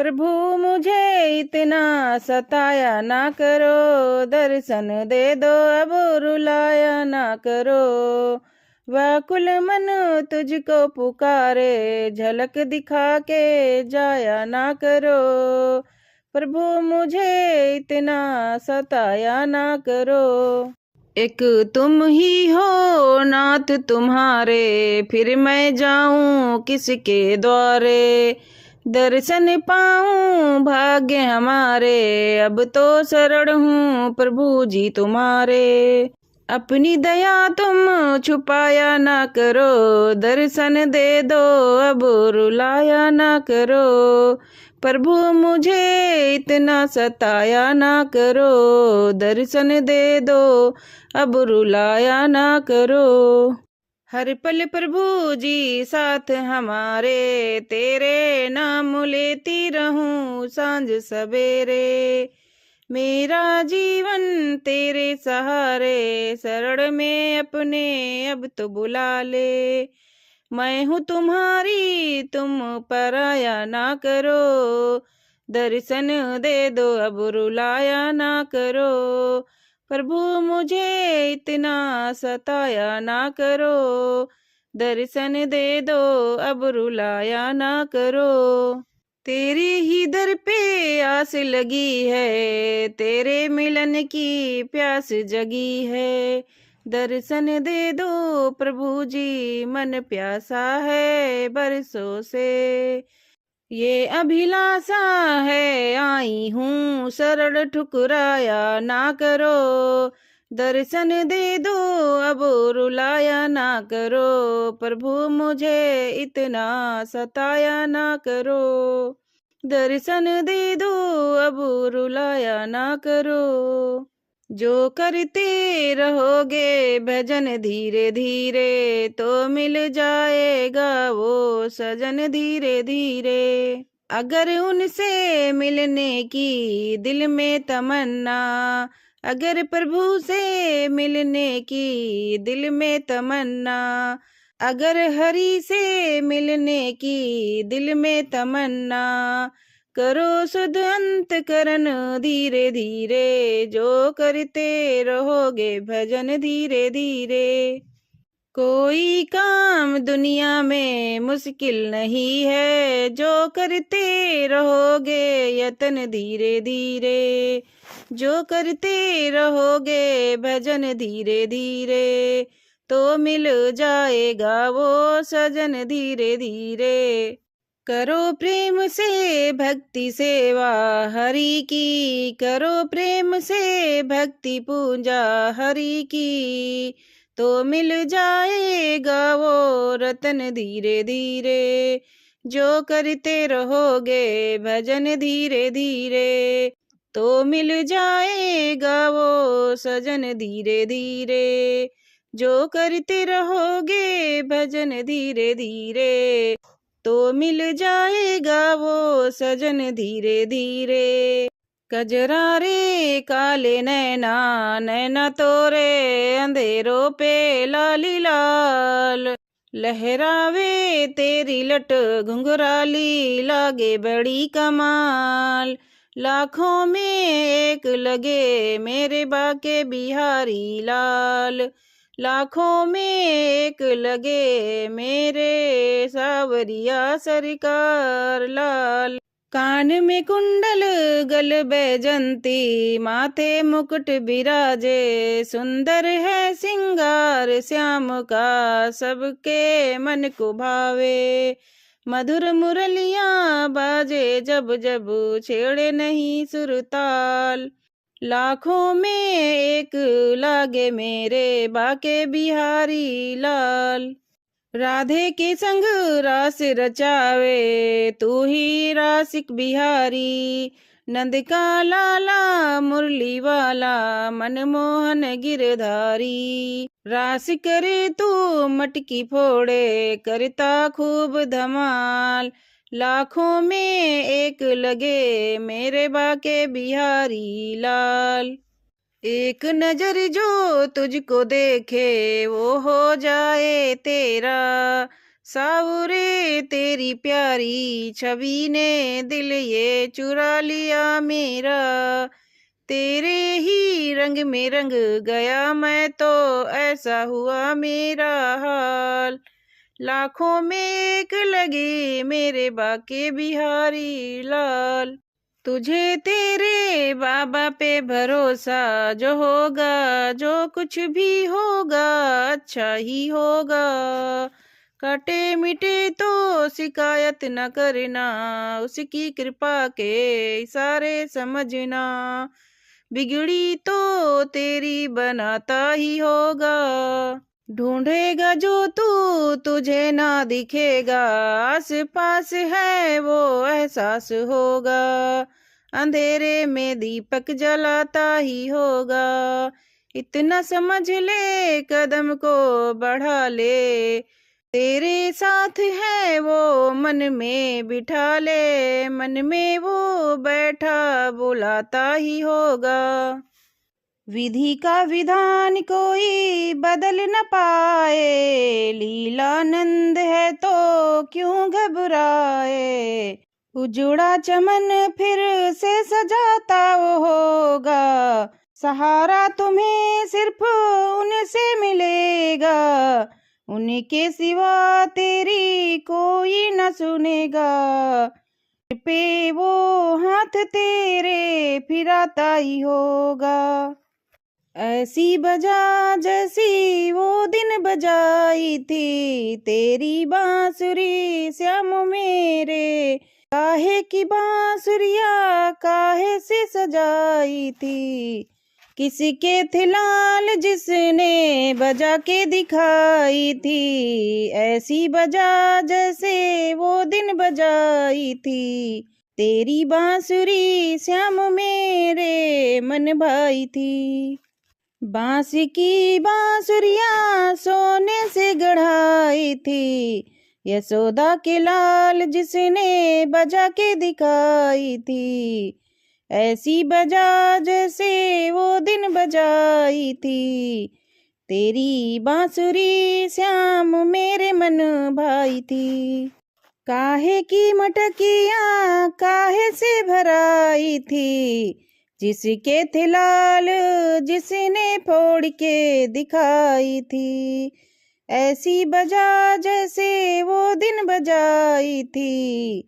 प्रभु मुझे इतना सताया ना करो, दर्शन दे दो अब रुलाया ना करो। व्याकुल मन तुझको पुकारे, झलक दिखा के जाया ना करो। प्रभु मुझे इतना सताया ना करो। एक तुम ही हो नाथ तुम्हारे, फिर मैं जाऊं किसके द्वारे। दर्शन पाऊं भाग्य हमारे, अब तो शरण हूँ प्रभु जी तुम्हारे। अपनी दया तुम छुपाया ना करो, दर्शन दे दो अब रुलाया ना करो। प्रभु मुझे इतना सताया ना करो, दर्शन दे दो अब रुलाया ना करो। हर पल प्रभु जी साथ हमारे, तेरे नाम लेती रहूं सांझ सवेरे। मेरा जीवन तेरे सहारे, शरण में अपने अब तो बुला ले। मैं हूँ तुम्हारी तुम पराया ना करो, दर्शन दे दो अब रुलाया ना करो। प्रभु मुझे इतना सताया ना करो, दर्शन दे दो अब रुलाया ना करो। तेरे ही दर पे आस लगी है, तेरे मिलन की प्यास जगी है। दर्शन दे दो प्रभु जी मन प्यासा है बरसों से। ये अभिलाषा है आई हूँ शरण ठुकराया ना करो। दर्शन दे दो अब रुलाया ना करो, प्रभु मुझे इतना सताया ना करो। दर्शन दे दो अब रुलाया ना करो। जो करते रहोगे भजन धीरे धीरे, तो मिल जाएगा वो सजन धीरे धीरे। अगर उनसे मिलने की दिल में तमन्ना, अगर प्रभु से मिलने की दिल में तमन्ना, अगर हरि से मिलने की दिल में तमन्ना, करो शुद्ध अंतकरण धीरे धीरे। जो करते रहोगे भजन धीरे धीरे। कोई काम दुनिया में मुश्किल नहीं है, जो करते रहोगे यतन धीरे धीरे। जो करते रहोगे भजन धीरे धीरे, तो मिल जाएगा वो सजन धीरे धीरे। करो प्रेम से भक्ति सेवा हरि की, करो प्रेम से भक्ति पूजा हरि की, तो मिल जाएगा वो रतन धीरे धीरे। जो करते रहोगे भजन धीरे धीरे, तो मिल जाएगा वो सजन धीरे धीरे। जो करते रहोगे भजन धीरे धीरे, तो मिल जाएगा वो सजन धीरे धीरे। कजरा रे काले नैना, नैना तोरे अंधेरों पे लाली लाल। लहरावे तेरी लट घुंघराली, लागे बड़ी कमाल। लाखों में एक लगे मेरे बाके बिहारी लाल, लाखों में एक लगे मेरे सावरिया सरकार लाल। कान में कुंडल गल बैजंती, माथे मुकुट बिराजे। सुंदर है सिंगार श्याम का, सबके मन को भावे। मधुर मुरलियां बाजे जब जब, छेड़े नहीं सुरताल। लाखों में एक लागे मेरे बाके बिहारी लाल। राधे के संग रास रचावे, तू ही रासिक बिहारी। नंद का लाला मुरली वाला, मनमोहन गिरधारी। रास करे तू मटकी फोड़े, करता खूब धमाल। लाखों में एक लगे मेरे बाके बिहारी लाल। एक नजर जो तुझको देखे वो हो जाए तेरा, सावरे तेरी प्यारी छवि ने दिल ये चुरा लिया मेरा, तेरे ही रंग में रंग गया मैं तो ऐसा हुआ मेरा हाल। लाखों में एक लगे मेरे बाके बिहारी लाल, तुझे तेरे बाबा पे भरोसा, जो होगा जो कुछ भी होगा अच्छा ही होगा। काटे मिटे तो शिकायत न करना, उसकी कृपा के इशारे समझना, बिगड़ी तो तेरी बनाता ही होगा। ढूंढेगा जो तू तुझे ना दिखेगा, आस पास है वो एहसास होगा, अंधेरे में दीपक जलाता ही होगा। इतना समझ ले कदम को बढ़ा ले, तेरे साथ है वो मन में बिठा ले, मन में वो बैठा बुलाता ही होगा। विधि का विधान कोई बदल न पाए, लीलानंद है तो क्यों घबराए। उजड़ा चमन फिर से सजाता वो होगा, सहारा तुम्हें सिर्फ उनसे मिलेगा, उनके सिवा तेरी कोई न सुनेगा। पे वो हाथ तेरे फिराता ही होगा, ऐसी बजा जैसी वो दिन बजाई थी तेरी बांसुरी श्याम मेरे। काहे की बांसुरिया काहे से सजाई थी, किसके थे लाल जिसने बजा के दिखाई थी, ऐसी बजा जैसे वो दिन बजाई थी तेरी बांसुरी श्याम मेरे मन भाई थी। बांस की बांसुरिया सोने से गढ़ाई थी, यशोदा के लाल जिसने बजा के दिखाई थी, ऐसी बजा जैसे वो दिन बजाई थी तेरी बांसुरी श्याम मेरे मन भाई थी। काहे की मटकियाँ काहे से भराई थी, जिसके थे लाल जिसने फोड़ के दिखाई थी, ऐसी बजा जैसे वो दिन बजाई थी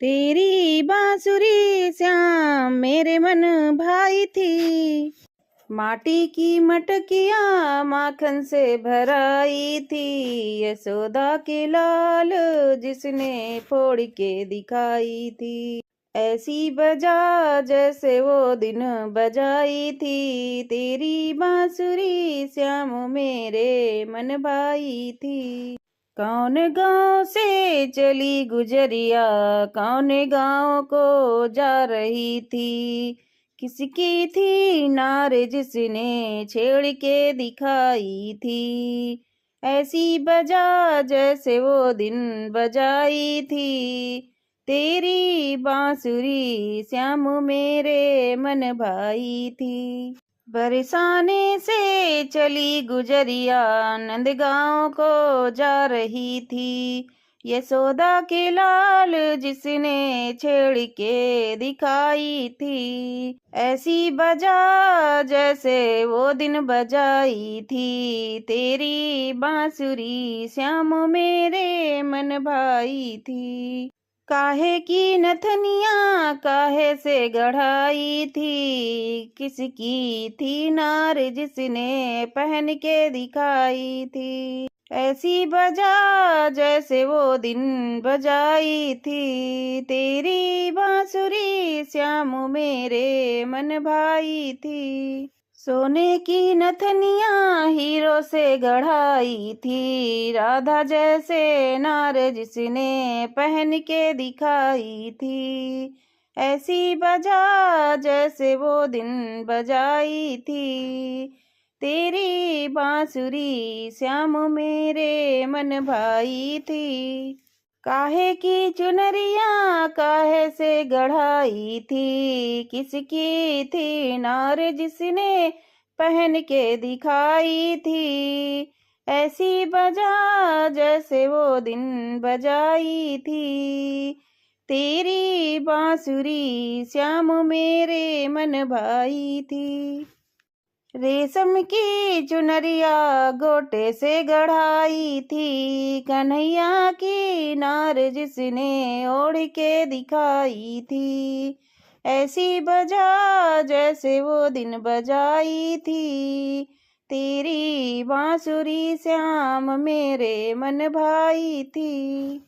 तेरी बांसुरी श्याम मेरे मन भाई थी। माटी की मटकियाँ माखन से भराई थी, यशोदा के लाल जिसने फोड़ के दिखाई थी, ऐसी बजा जैसे वो दिन बजाई थी तेरी बांसुरी श्याम मेरे मन भाई थी। कौन गांव से चली गुजरिया, कौन गांव को जा रही थी, किसकी थी नार जिसने छेड़ के दिखाई थी, ऐसी बजा जैसे वो दिन बजाई थी तेरी बांसुरी श्याम मेरे मन भाई थी। बरसाने से चली गुजरिया नंदगांव को जा रही थी, यशोदा के लाल जिसने छेड़ के दिखाई थी, ऐसी बजा जैसे वो दिन बजाई थी तेरी बांसुरी श्याम मेरे मन भाई थी। काहे की नथनिया काहे से गढ़ाई थी, किसकी थी नार जिसने पहन के दिखाई थी, ऐसी बजा जैसे वो दिन बजाई थी तेरी बांसुरी श्याम मेरे मन भाई थी। सोने की नथनिया हीरो से गढ़ाई थी, राधा जैसे नार जिसने पहन के दिखाई थी, ऐसी बजा जैसे वो दिन बजाई थी तेरी बांसुरी श्याम मेरे मन भाई थी। काहे की चुनरिया काहे से गढ़ाई थी, किसकी थी नार जिसने पहन के दिखाई थी, ऐसी बजा जैसे वो दिन बजाई थी, तेरी बांसुरी श्याम मेरे मन भाई थी। रेशम की चुनरिया गोटे से गढ़ाई थी, कन्हैया की नार जिसने ओढ़ के दिखाई थी। ऐसी बजा जैसे वो दिन बजाई थी, तेरी बांसुरी श्याम मेरे मन भाई थी।